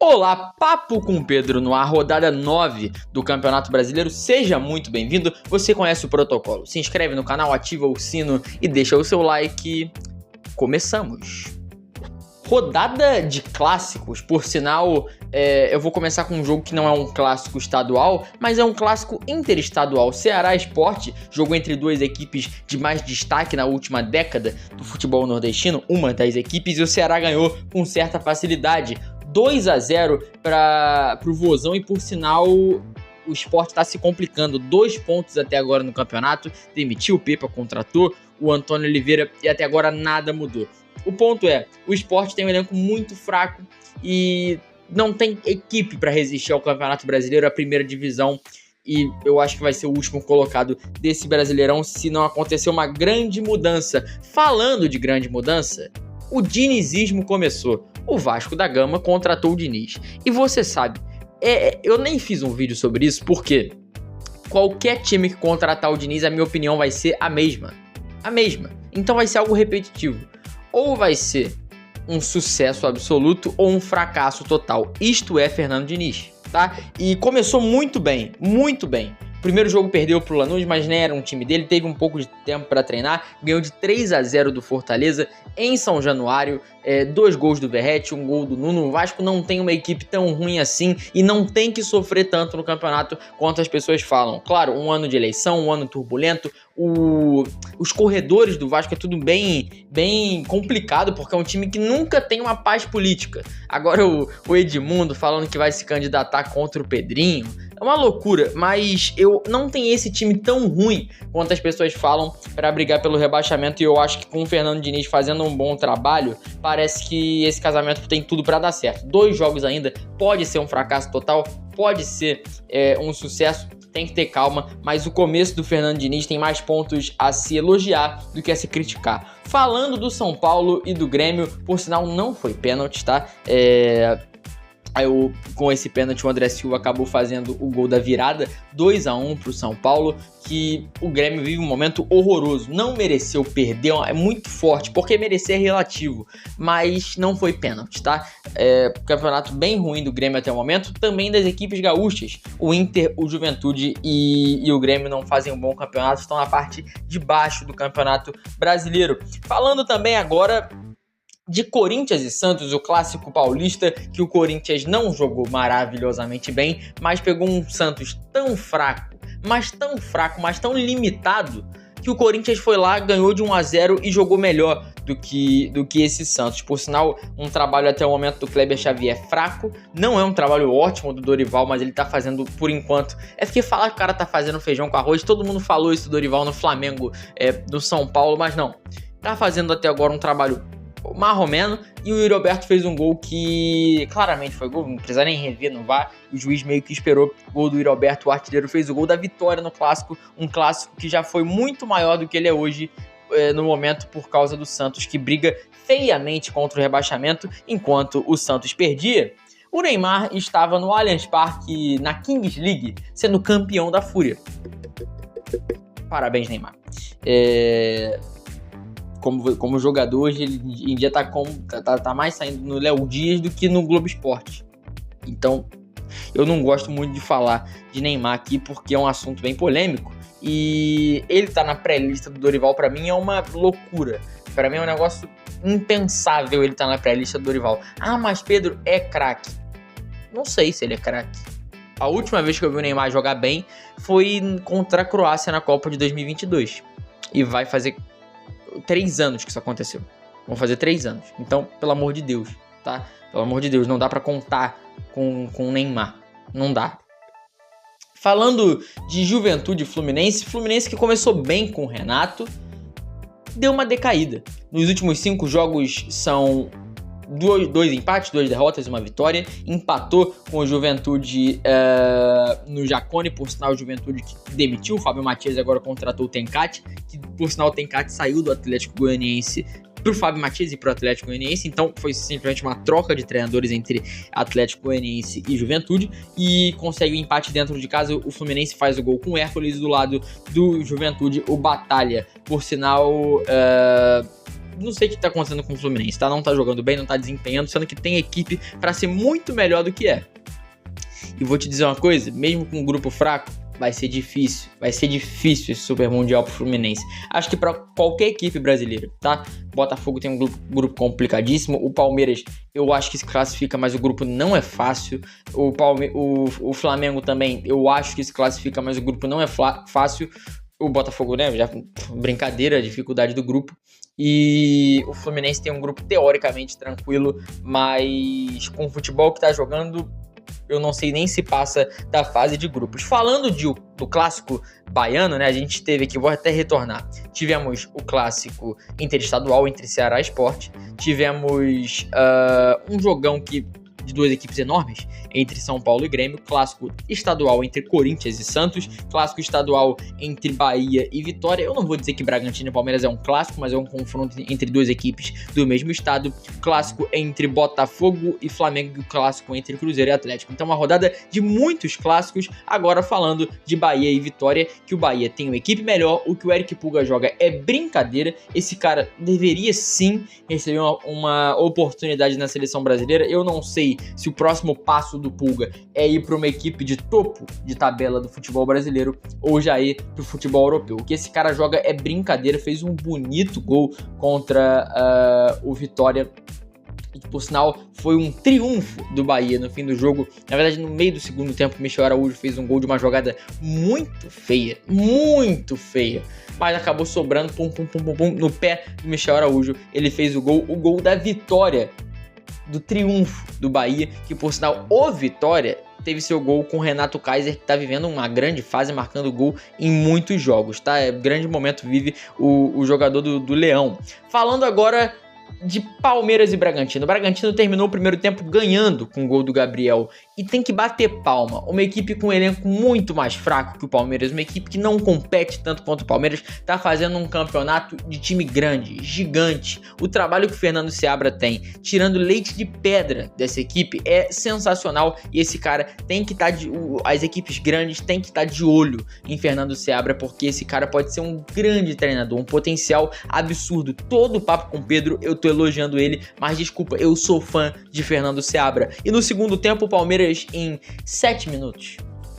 Olá, Papo com Pedro no ar, rodada 9 do Campeonato Brasileiro. Seja muito bem-vindo. Você conhece o protocolo. Se inscreve no canal, ativa o sino e deixa o seu like. Começamos. Rodada de clássicos, por sinal, eu vou começar com um jogo que não é um clássico estadual, mas é um clássico interestadual. Ceará Sport, jogo entre duas equipes de mais destaque na última década do futebol nordestino, uma das equipes, e o Ceará ganhou com certa facilidade. 2-0 para o Vozão, e por sinal o Sport está se complicando. 2 pontos até agora no campeonato, demitiu o Pepa, contratou o Antônio Oliveira e até agora nada mudou. O ponto é, o Sport tem um elenco muito fraco e não tem equipe para resistir ao Campeonato Brasileiro, a primeira divisão, e eu acho que vai ser o último colocado desse Brasileirão se não acontecer uma grande mudança. Falando de grande mudança, o dinizismo começou. O Vasco da Gama contratou o Diniz. E você sabe, eu nem fiz um vídeo sobre isso porque qualquer time que contratar o Diniz, a minha opinião vai ser a mesma. A mesma. Então vai ser algo repetitivo. Ou vai ser um sucesso absoluto ou um fracasso total. Isto é Fernando Diniz, tá? E começou muito bem, muito bem. Primeiro jogo perdeu pro Lanús, mas nem era um time dele, teve um pouco de tempo para treinar, ganhou de 3-0 do Fortaleza em São Januário, 2 gols do Verratti, 1 gol do Nuno. O Vasco não tem uma equipe tão ruim assim e não tem que sofrer tanto no campeonato quanto as pessoas falam. Claro, um ano de eleição, um ano turbulento, os corredores do Vasco é tudo bem complicado, porque é um time que nunca tem uma paz política. Agora o Edmundo falando que vai se candidatar contra o Pedrinho, é uma loucura, mas eu não tenho esse time tão ruim quanto as pessoas falam para brigar pelo rebaixamento, e eu acho que com o Fernando Diniz fazendo um bom trabalho, parece que esse casamento tem tudo para dar certo. 2 jogos ainda, pode ser um fracasso total, pode ser um sucesso, tem que ter calma, mas o começo do Fernando Diniz tem mais pontos a se elogiar do que a se criticar. Falando do São Paulo e do Grêmio, por sinal não foi pênalti, tá? Com esse pênalti, o André Silva acabou fazendo o gol da virada, 2-1 pro São Paulo, que o Grêmio vive um momento horroroso, não mereceu perder, é muito forte, porque merecer é relativo, mas não foi pênalti, tá? Campeonato bem ruim do Grêmio até o momento, também das equipes gaúchas, o Inter, o Juventude e o Grêmio não fazem um bom campeonato, estão na parte de baixo do Campeonato Brasileiro. Falando também agora de Corinthians e Santos, o clássico paulista, que o Corinthians não jogou maravilhosamente bem, mas pegou um Santos tão fraco, mas tão limitado, que o Corinthians foi lá, ganhou de 1-0 e jogou melhor do que esse Santos. Por sinal, um trabalho até o momento do Kleber Xavier fraco, não é um trabalho ótimo do Dorival, mas ele tá fazendo por enquanto. É porque falar que o cara tá fazendo feijão com arroz, todo mundo falou isso do Dorival no Flamengo, do São Paulo, mas não. Tá fazendo até agora um trabalho marromeno, e o Yuri Alberto fez um gol que claramente foi gol, não precisa nem rever no VAR, o juiz meio que esperou o gol do Yuri Alberto, o artilheiro fez o gol da vitória no clássico, um clássico que já foi muito maior do que ele é hoje no momento, por causa do Santos, que briga feiamente contra o rebaixamento. Enquanto o Santos perdia, o Neymar estava no Allianz Parque, na Kings League, sendo campeão da Fúria. Parabéns, Neymar. Como jogador, hoje ele em dia tá mais saindo no Léo Dias do que no Globo Esporte. Então, eu não gosto muito de falar de Neymar aqui, porque é um assunto bem polêmico. E ele tá na pré-lista do Dorival, pra mim é uma loucura. Pra mim é um negócio impensável ele tá na pré-lista do Dorival. Ah, mas Pedro é craque. Não sei se ele é craque. A última vez que eu vi o Neymar jogar bem foi contra a Croácia na Copa de 2022. E vai fazer 3 anos que isso aconteceu. Vão fazer 3 anos. Então, pelo amor de Deus, tá? Pelo amor de Deus, não dá pra contar com o Neymar. Não dá. Falando de Juventude e Fluminense que começou bem com o Renato, deu uma decaída. Nos últimos 5 jogos são 2 empates, 2 derrotas e 1 vitória. Empatou com o Juventude no Jacone, por sinal o Juventude que demitiu o Fábio Matias e agora contratou o Tencate, que por sinal o Tencate saiu do Atlético Goianiense pro Fábio Matias e pro Atlético Goianiense, então foi simplesmente uma troca de treinadores entre Atlético Goianiense e Juventude, e consegue o empate dentro de casa. O Fluminense faz o gol com o Hércules, do lado do Juventude o Batalha, por sinal não sei o que tá acontecendo com o Fluminense, tá? Não tá jogando bem, não tá desempenhando, sendo que tem equipe pra ser muito melhor do que é. E vou te dizer uma coisa, mesmo com um grupo fraco, vai ser difícil esse Super Mundial pro Fluminense. Acho que pra qualquer equipe brasileira, tá? Botafogo tem um grupo complicadíssimo, o Palmeiras eu acho que se classifica, mas o grupo não é fácil. O Flamengo também, eu acho que se classifica, mas o grupo não é fácil. O Botafogo, né, já brincadeira, a dificuldade do grupo. E o Fluminense tem um grupo teoricamente tranquilo, mas com o futebol que tá jogando, eu não sei nem se passa da fase de grupos. Falando do clássico baiano, né? A gente teve aqui, vou até retornar. Tivemos o clássico interestadual entre Ceará e Sport. Tivemos um jogão de duas equipes enormes, entre São Paulo e Grêmio, clássico estadual entre Corinthians e Santos, clássico estadual entre Bahia e Vitória. Eu não vou dizer que Bragantino e Palmeiras é um clássico, mas é um confronto entre duas equipes do mesmo estado, clássico entre Botafogo e Flamengo e clássico entre Cruzeiro e Atlético. Então uma rodada de muitos clássicos, agora falando de Bahia e Vitória, que o Bahia tem uma equipe melhor, o que o Eric Pulga joga é brincadeira, esse cara deveria sim receber uma oportunidade na seleção brasileira. Eu não sei se o próximo passo do Pulga é ir para uma equipe de topo de tabela do futebol brasileiro ou já ir para o futebol europeu. O que esse cara joga é brincadeira, fez um bonito gol contra o Vitória, e que, por sinal, foi um triunfo do Bahia no fim do jogo. Na verdade, no meio do segundo tempo, o Michel Araújo fez um gol de uma jogada muito feia, mas acabou sobrando, no pé do Michel Araújo. Ele fez o gol da vitória, do triunfo do Bahia, que, por sinal, o Vitória teve seu gol com o Renato Kaiser, que tá vivendo uma grande fase, marcando gol em muitos jogos, tá? Grande momento vive o jogador do Leão. Falando agora de Palmeiras e Bragantino. O Bragantino terminou o primeiro tempo ganhando com o gol do Gabriel. E tem que bater palma. Uma equipe com um elenco muito mais fraco que o Palmeiras, uma equipe que não compete tanto quanto o Palmeiras, tá fazendo um campeonato de time grande, gigante. O trabalho que o Fernando Seabra tem, tirando leite de pedra dessa equipe, é sensacional. E esse cara tem que estar as equipes grandes têm que estar de olho em Fernando Seabra, porque esse cara pode ser um grande treinador, um potencial absurdo. Todo o papo com o Pedro, eu tô elogiando ele, mas desculpa, eu sou fã de Fernando Seabra. E no segundo tempo, o Palmeiras, em 7 minutos,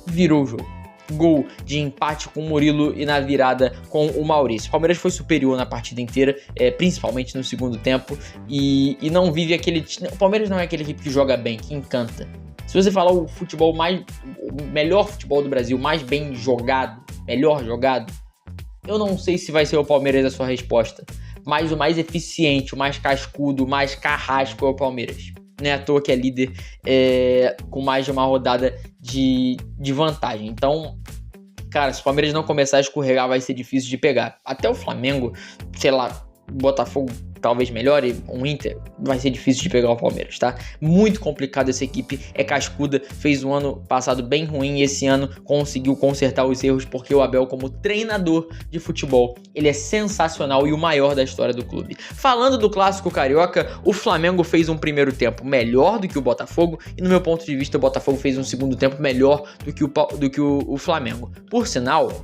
virou o jogo. Gol de empate com o Murilo e na virada com o Maurício. O Palmeiras foi superior na partida inteira, principalmente no segundo tempo, e não vive aquele... O Palmeiras não é aquele equipe que joga bem, que encanta. Se você falar o melhor futebol do Brasil, mais bem jogado, melhor jogado, eu não sei se vai ser o Palmeiras a sua resposta, mas o mais eficiente, o mais cascudo, o mais carrasco é o Palmeiras. Não é à toa que é líder com mais de uma rodada de vantagem. Então, cara, se o Palmeiras não começar a escorregar, vai ser difícil de pegar. Até o Flamengo, sei lá, Botafogo talvez melhore, um Inter, vai ser difícil de pegar o Palmeiras, tá? Muito complicado essa equipe, é cascuda, fez um ano passado bem ruim e esse ano conseguiu consertar os erros, porque o Abel, como treinador de futebol, ele é sensacional e o maior da história do clube. Falando do clássico carioca, o Flamengo fez um primeiro tempo melhor do que o Botafogo e, no meu ponto de vista, o Botafogo fez um segundo tempo melhor do que o Flamengo. Por sinal,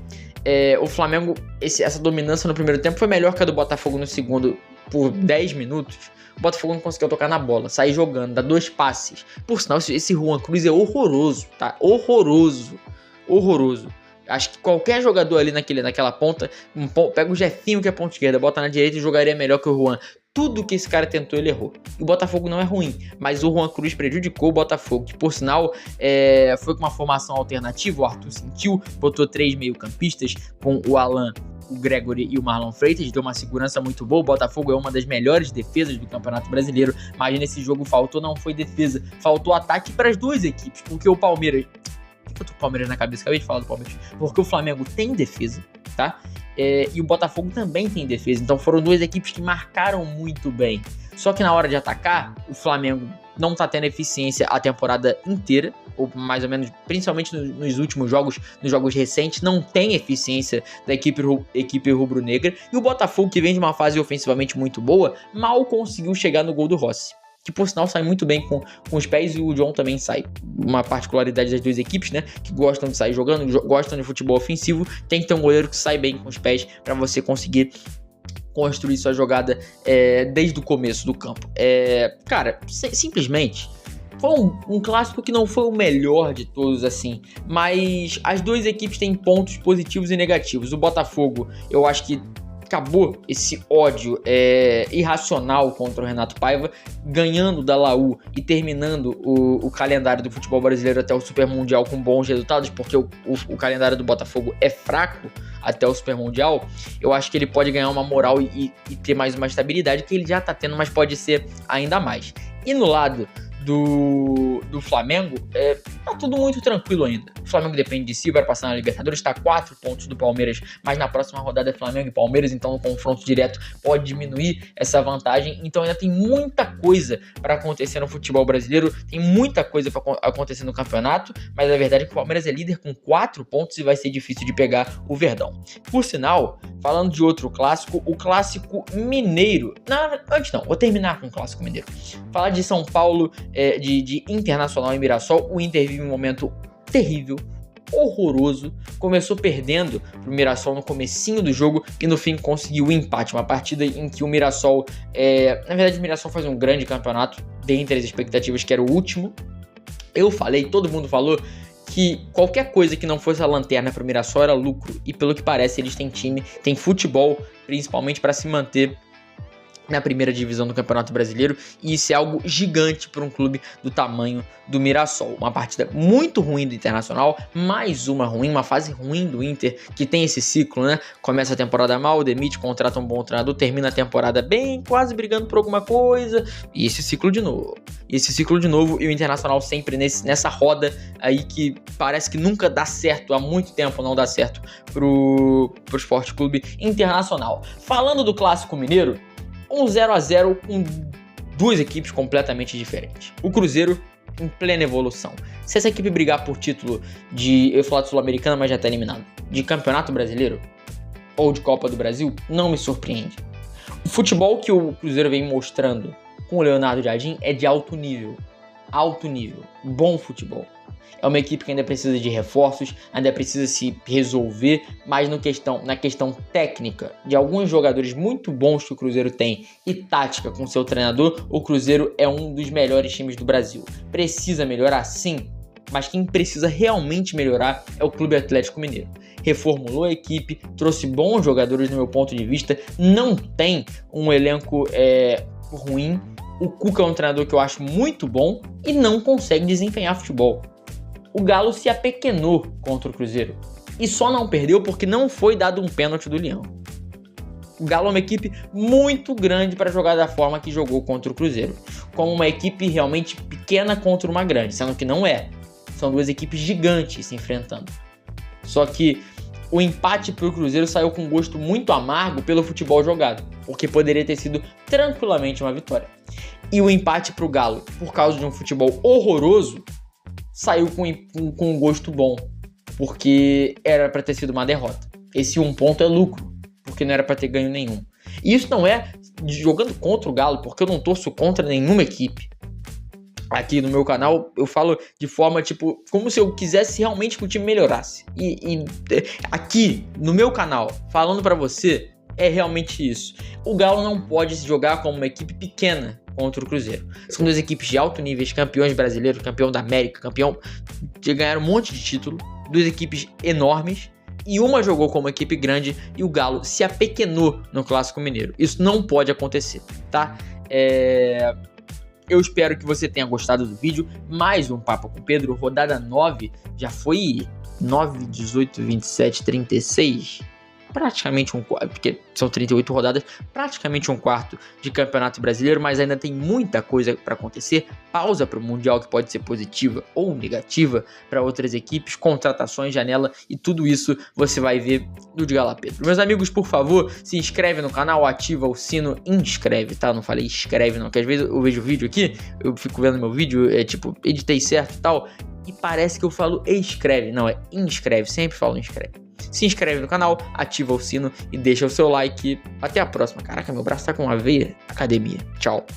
o Flamengo, essa dominância no primeiro tempo foi melhor que a do Botafogo no segundo. Por 10 minutos, o Botafogo não conseguiu tocar na bola, sair jogando, dar 2 passes. Por sinal, esse Juan Cruz é horroroso, tá? Horroroso. Acho que qualquer jogador ali naquela ponta, pega o Jefinho, que é ponta esquerda, bota na direita e jogaria melhor que o Juan. Tudo que esse cara tentou, ele errou. O Botafogo não é ruim, mas o Juan Cruz prejudicou o Botafogo, que, por sinal, foi com uma formação alternativa. O Arthur sentiu, botou 3 meio-campistas com o Alan, o Gregory e o Marlon Freitas, deu uma segurança muito boa. O Botafogo é uma das melhores defesas do Campeonato Brasileiro, mas nesse jogo não foi defesa, faltou ataque para as duas equipes, porque o Palmeiras... Por que eu tô com o Palmeiras na cabeça? Acabei de falar do Palmeiras. Porque o Flamengo tem defesa, tá? E o Botafogo também tem defesa, então foram duas equipes que marcaram muito bem. Só que na hora de atacar, o Flamengo não tá tendo eficiência a temporada inteira, ou mais ou menos, principalmente nos últimos jogos, nos jogos recentes, não tem eficiência da equipe rubro-negra, e o Botafogo, que vem de uma fase ofensivamente muito boa, mal conseguiu chegar no gol do Rossi, que por sinal sai muito bem com os pés, e o John também sai. Uma particularidade das duas equipes, né, que gostam de sair jogando, gostam de futebol ofensivo, tem que ter um goleiro que sai bem com os pés para você conseguir construir sua jogada desde o começo do campo. Cara, simplesmente foi um clássico que não foi o melhor de todos, assim, mas as duas equipes têm pontos positivos e negativos. O Botafogo, eu acho que acabou esse ódio irracional contra o Renato Paiva, ganhando da Laú e terminando o calendário do futebol brasileiro até o Super Mundial com bons resultados, porque o calendário do Botafogo é fraco até o Super Mundial. Eu acho que ele pode ganhar uma moral e ter mais uma estabilidade, que ele já tá tendo, mas pode ser ainda mais. E no lado do Flamengo, tá tudo muito tranquilo ainda. O Flamengo depende de si, vai passar na Libertadores, está a 4 pontos do Palmeiras, mas na próxima rodada é Flamengo e Palmeiras, então o confronto direto pode diminuir essa vantagem. Então ainda tem muita coisa para acontecer no futebol brasileiro, tem muita coisa para acontecer no campeonato, mas a verdade é que o Palmeiras é líder com 4 pontos e vai ser difícil de pegar o Verdão. Por sinal, falando de outro clássico, o Clássico Mineiro. Antes não, vou terminar com o Clássico Mineiro. Falar de São Paulo, de Internacional e Mirassol. O Inter vive um momento terrível, horroroso. Começou perdendo pro Mirassol no comecinho do jogo e no fim conseguiu o empate. Uma partida em que o Mirassol, na verdade o Mirassol faz um grande campeonato, dentre as expectativas que era o último. Eu falei, todo mundo falou que qualquer coisa que não fosse a lanterna pro Mirassol era lucro, e pelo que parece eles têm time, têm futebol, principalmente para se manter na primeira divisão do Campeonato Brasileiro, e isso é algo gigante para um clube do tamanho do Mirassol. Uma partida muito ruim do Internacional, mais uma ruim, uma fase ruim do Inter, que tem esse ciclo, né? Começa a temporada mal, demite, contrata um bom treinador, termina a temporada bem, quase brigando por alguma coisa, e esse ciclo de novo. E o Internacional sempre nessa roda aí que parece que nunca dá certo, há muito tempo não dá certo pro Sport Clube Internacional. Falando do Clássico Mineiro, um 0-0 com duas equipes completamente diferentes. O Cruzeiro em plena evolução. Se essa equipe brigar por título eu ia falar de Sul-Americana, mas já tá eliminado, de Campeonato Brasileiro ou de Copa do Brasil, não me surpreende. O futebol que o Cruzeiro vem mostrando com o Leonardo Jardim é de alto nível, bom futebol. É uma equipe que ainda precisa de reforços, ainda precisa se resolver, mas na questão técnica de alguns jogadores muito bons que o Cruzeiro tem e tática com seu treinador, o Cruzeiro é um dos melhores times do Brasil. Precisa melhorar, sim, mas quem precisa realmente melhorar é o Clube Atlético Mineiro. Reformulou a equipe, trouxe bons jogadores no meu ponto de vista, não tem um elenco ruim. O Cuca é um treinador que eu acho muito bom e não consegue desempenhar futebol. O Galo se apequenou contra o Cruzeiro e só não perdeu porque não foi dado um pênalti do Leão. O Galo é uma equipe muito grande para jogar da forma que jogou contra o Cruzeiro, como uma equipe realmente pequena contra uma grande, sendo que não é. São duas equipes gigantes se enfrentando. Só que o empate para o Cruzeiro saiu com gosto muito amargo pelo futebol jogado, porque poderia ter sido tranquilamente uma vitória. E o empate para o Galo, por causa de um futebol horroroso, saiu com um gosto bom, porque era para ter sido uma derrota. Esse 1 ponto é lucro, porque não era para ter ganho nenhum. E isso não é jogando contra o Galo, porque eu não torço contra nenhuma equipe. Aqui no meu canal eu falo de forma como se eu quisesse realmente que o time melhorasse. E aqui no meu canal, falando para você, é realmente isso. O Galo não pode se jogar como uma equipe pequena contra o Cruzeiro. São duas equipes de alto nível, campeões brasileiros, campeão da América, campeão de ganhar um monte de título, duas equipes enormes, e uma jogou como equipe grande e o Galo se apequenou no Clássico Mineiro. Isso não pode acontecer, tá? Eu espero que você tenha gostado do vídeo. Mais um Papo com Pedro, rodada 9, já foi 9, 18, 27, 36... praticamente porque são 38 rodadas, praticamente um quarto de Campeonato Brasileiro, mas ainda tem muita coisa para acontecer. Pausa para o Mundial, que pode ser positiva ou negativa para outras equipes, contratações, janela, e tudo isso você vai ver no Diga Lá Pedro. Meus amigos, por favor, se inscreve no canal, ativa o sino, inscreve, tá? Não falei escreve não, porque às vezes eu vejo o vídeo aqui, eu fico vendo meu vídeo, editei certo e tal, e parece que eu falo escreve, não, é inscreve, sempre falo inscreve. Se inscreve no canal, ativa o sino e deixa o seu like. Até a próxima. Caraca, meu braço tá com uma veia. Academia. Tchau.